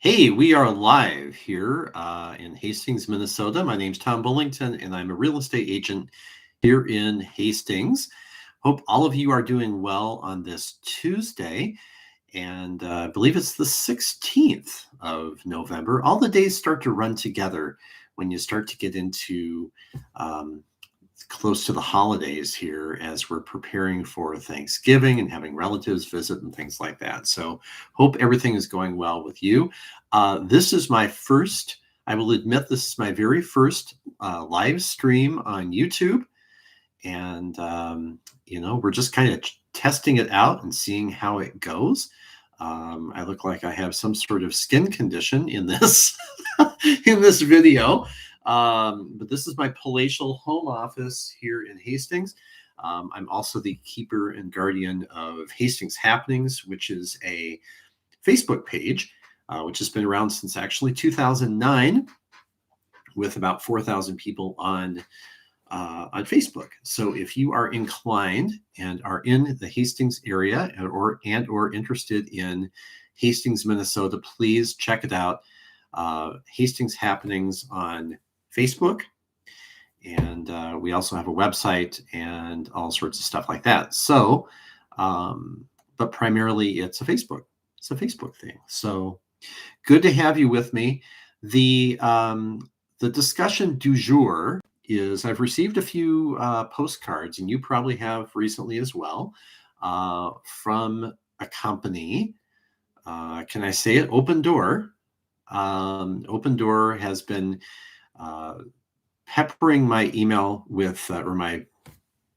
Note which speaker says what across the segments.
Speaker 1: Hey, we are live here in Hastings, Minnesota. My name's Tom Bullington, and I'm a real estate agent here in Hastings. Hope all of you are doing well on this Tuesday. And I believe it's the 16th of November. All the days start to run together when you start to get into um, close to the holidays here as we're preparing for Thanksgiving and having relatives visit and things like that. So, hope everything is going well with you. This is my first, I will admit, this is my very first live stream on YouTube. And, we're just kind of testing it out and seeing how it goes. I look like I have some sort of skin condition in this in this video. But this is my palatial home office here in Hastings. I'm also the keeper and guardian of Hastings Happenings, which is a Facebook page, which has been around since actually 2009, with about 4,000 people on Facebook. So if you are inclined and are in the Hastings area or interested in Hastings, Minnesota, please check it out. Hastings Happenings on Facebook. And we also have a website and all sorts of stuff like that. So, but primarily it's a Facebook thing. So good to have you with me. The discussion du jour is I've received a few postcards, and you probably have recently as well, from a company. Can I say it? Opendoor. Opendoor has been peppering my email with, or my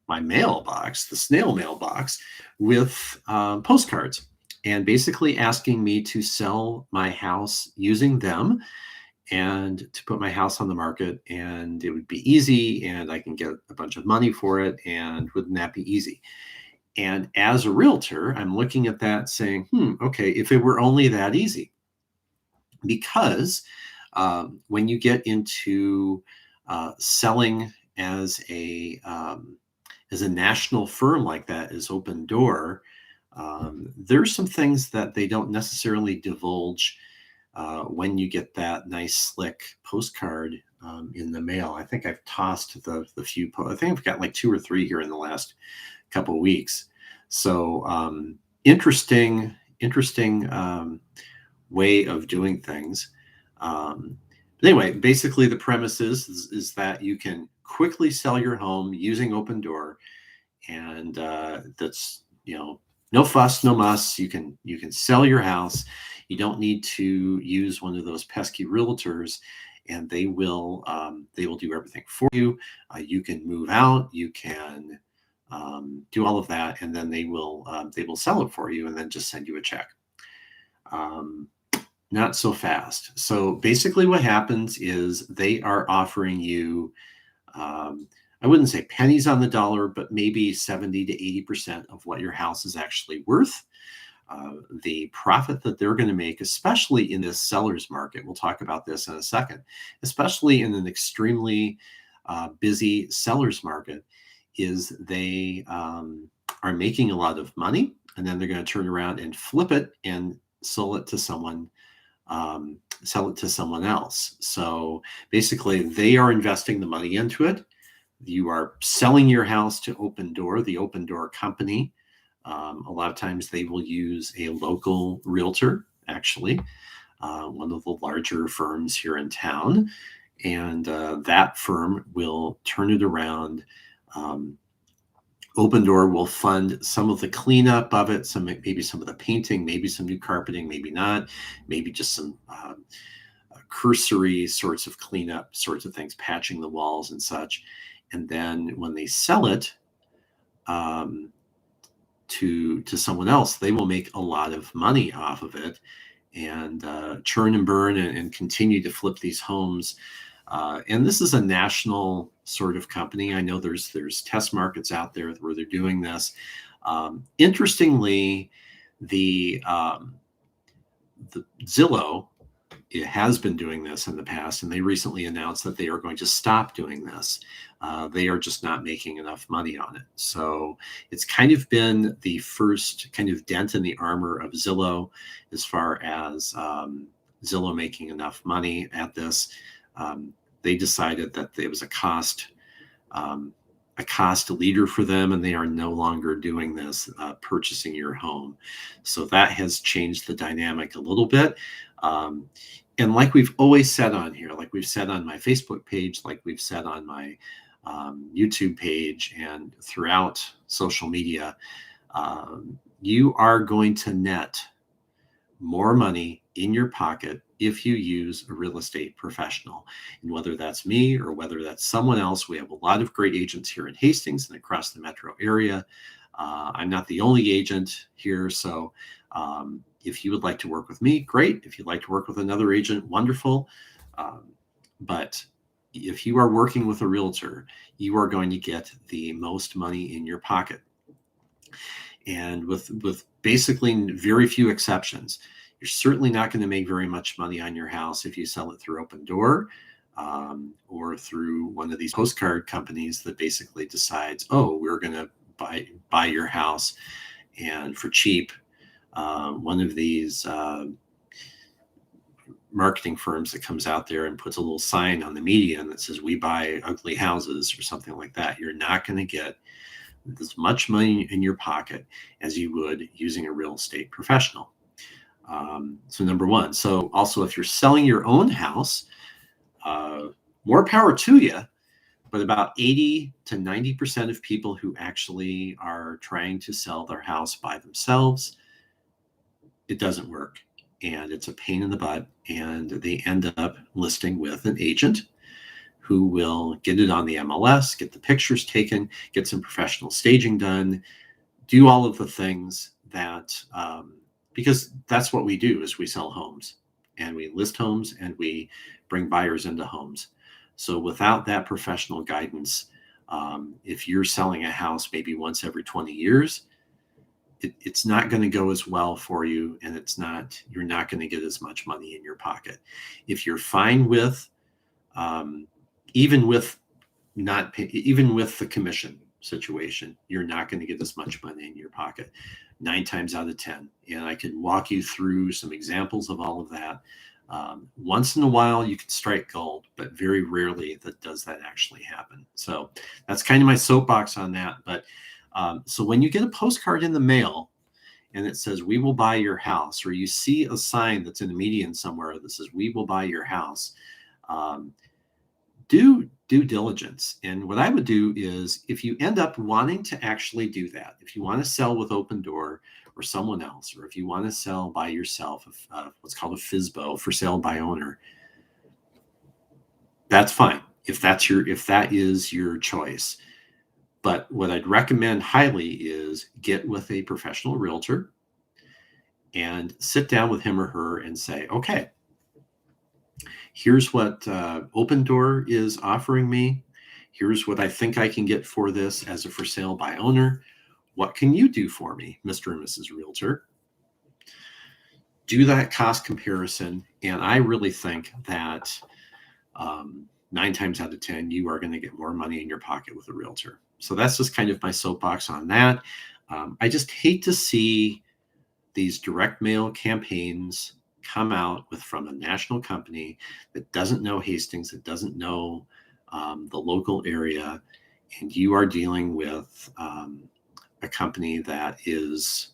Speaker 1: mailbox, the snail mailbox, with postcards, and basically asking me to sell my house using them and to put my house on the market, and it would be easy and I can get a bunch of money for it, and wouldn't that be easy? And as a realtor, I'm looking at that saying, okay, if it were only that easy. Because when you get into selling as a national firm like that as Opendoor, there's some things that they don't necessarily divulge when you get that nice slick postcard in the mail. I think I've tossed the few. I think I've got like 2 or 3 here in the last couple of weeks. So interesting way of doing things. But anyway, basically the premise is that you can quickly sell your home using Opendoor, and that's no fuss, no muss. You can sell your house. You don't need to use one of those pesky realtors, and they will do everything for you. You can move out. You can do all of that, and then they will sell it for you, and then just send you a check. Not so fast. So basically, what happens is they are offering you, I wouldn't say pennies on the dollar, but maybe 70 to 80% of what your house is actually worth. The profit that they're going to make, especially in this seller's market, we'll talk about this in a second, especially in an extremely busy seller's market, is they are making a lot of money, and then they're going to turn around and flip it and sell it to someone else. So basically, they are investing the money into it. You are selling your house to Opendoor, the Opendoor company. A lot of times they will use a local realtor, actually, one of the larger firms here in town. And that firm will turn it around. Opendoor will fund some of the cleanup of it, maybe some of the painting, maybe some new carpeting, maybe not, maybe just some cursory sorts of cleanup sorts of things, patching the walls and such. And then when they sell it to someone else, they will make a lot of money off of it, and churn and burn and continue to flip these homes. And this is a national sort of company. I know there's test markets out there where they're doing this. Interestingly, the Zillow, it has been doing this in the past, and they recently announced that they are going to stop doing this. They are just not making enough money on it. So it's kind of been the first kind of dent in the armor of Zillow as far as Zillow making enough money at this. They decided that it was um, a cost leader for them, and they are no longer doing this, purchasing your home. So that has changed the dynamic a little bit. Um, and like we've always said on here, like we've said on my Facebook page, like we've said on my YouTube page and throughout social media, you are going to net more money in your pocket if you use a real estate professional. And whether that's me or whether that's someone else, we have a lot of great agents here in Hastings and across the metro area. I'm not the only agent here, so if you would like to work with me, great. If you'd like to work with another agent, wonderful. But if you are working with a realtor, you are going to get the most money in your pocket. And with basically very few exceptions, you're certainly not going to make very much money on your house if you sell it through Opendoor, or through one of these postcard companies that basically decides, oh, we're going to buy your house and for cheap. One of these marketing firms that comes out there and puts a little sign on the median that says, we buy ugly houses or something like that. You're not going to get as much money in your pocket as you would using a real estate professional. So number one. So also, if you're selling your own house, more power to you. But about 80 to 90% of people who actually are trying to sell their house by themselves, it doesn't work. And it's a pain in the butt. And they end up listing with an agent who will get it on the MLS, get the pictures taken, get some professional staging done, do all of the things that, because that's what we do, is we sell homes and we list homes and we bring buyers into homes. So without that professional guidance, if you're selling a house maybe once every 20 years, it's not going to go as well for you, and you're not going to get as much money in your pocket. If you're fine with, even with the commission situation, you're not going to get as much money in your pocket 9 times out of 10. And I can walk you through some examples of all of that. Once in a while you can strike gold, but very rarely does that actually happen. So that's kind of my soapbox on that. But so when you get a postcard in the mail and it says, we will buy your house, or you see a sign that's in the median somewhere that says, we will buy your house, do due diligence. And what I would do is, if you end up wanting to actually do that, if you want to sell with Opendoor or someone else, or if you want to sell by yourself, what's called a FSBO, for sale by owner, that's fine if that is your choice. But what I'd recommend highly is get with a professional realtor and sit down with him or her and say, okay, here's what Opendoor is offering me. Here's what I think I can get for this as a for sale by owner. What can you do for me, Mr. and Mrs. Realtor? Do that cost comparison. And I really think that 9 times out of 10, you are going to get more money in your pocket with a realtor. So that's just kind of my soapbox on that. I just hate to see these direct mail campaigns come out from a national company that doesn't know Hastings, that doesn't know the local area, and you are dealing with a company that is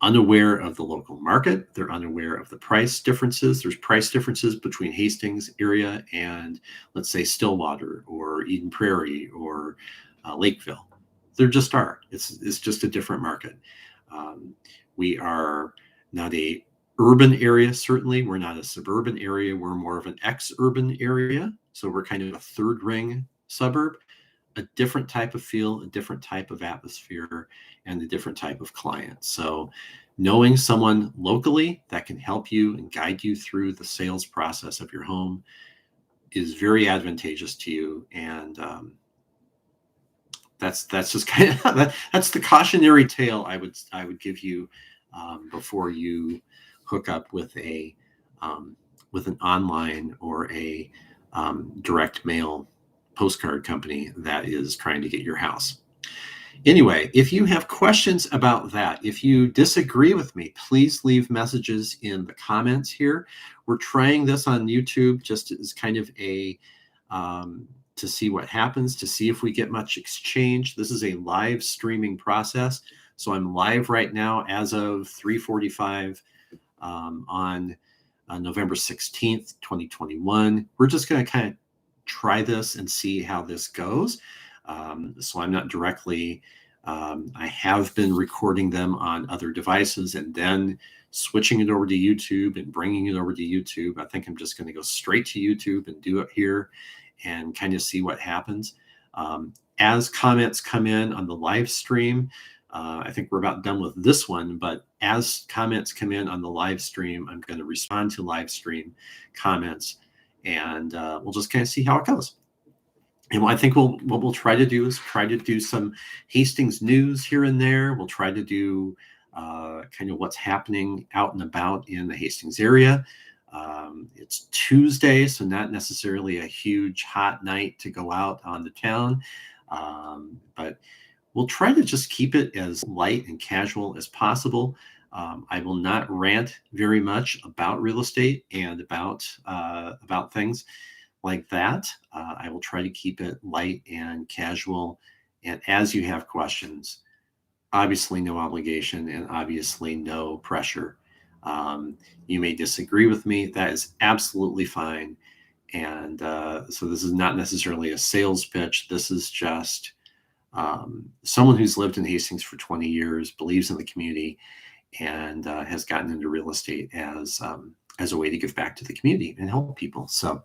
Speaker 1: unaware of the local market. They're unaware of the price differences. There's price differences between Hastings area and, let's say, Stillwater or Eden Prairie or Lakeville. There just are. It's just a different market. We are not a urban area, certainly. We're not a suburban area. We're more of an ex-urban area. So we're kind of a third ring suburb, a different type of feel, a different type of atmosphere, and a different type of client. So knowing someone locally that can help you and guide you through the sales process of your home is very advantageous to you. And that's just kind of that's the cautionary tale I would give you before you hook up with an online or a direct mail postcard company that is trying to get your house. Anyway, if you have questions about that, if you disagree with me, please leave messages in the comments here. We're trying this on YouTube just as kind of a to see what happens, to see if we get much exchange. This is a live streaming process. So I'm live right now as of 3:45 on November 16th, 2021. We're just going to kind of try this and see how this goes. So I'm not directly, I have been recording them on other devices and then switching it over to YouTube and bringing it over to YouTube. I think I'm just going to go straight to YouTube and do it here and kind of see what happens. As comments come in on the live stream, I think we're about done with this one, but as comments come in on the live stream, I'm going to respond to live stream comments, and we'll just kind of see how it goes. And I think what we'll try to do is try to do some Hastings news here and there. We'll try to do kind of what's happening out and about in the Hastings area. It's Tuesday, so not necessarily a huge hot night to go out on the town, but we'll try to just keep it as light and casual as possible. I will not rant very much about real estate and about things like that. I will try to keep it light and casual. And as you have questions, obviously no obligation and obviously no pressure. You may disagree with me. That is absolutely fine. And so this is not necessarily a sales pitch. This is just someone who's lived in Hastings for 20 years, believes in the community, and has gotten into real estate as a way to give back to the community and help people. So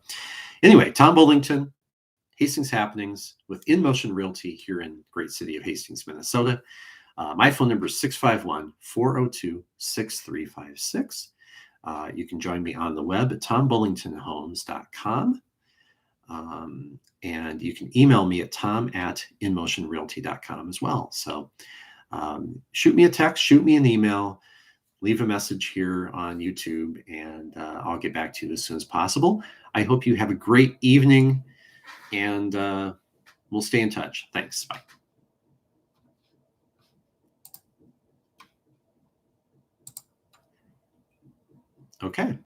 Speaker 1: anyway, Tom Bullington, Hastings Happenings with In Motion Realty here in great city of Hastings, Minnesota. My phone number is 651-402-6356. You can join me on the web at tombullingtonhomes.com. And you can email me at tom@inmotionrealty.com as well. So shoot me a text, shoot me an email, leave a message here on YouTube, and I'll get back to you as soon as possible. I hope you have a great evening, and we'll stay in touch. Thanks. Bye. Okay.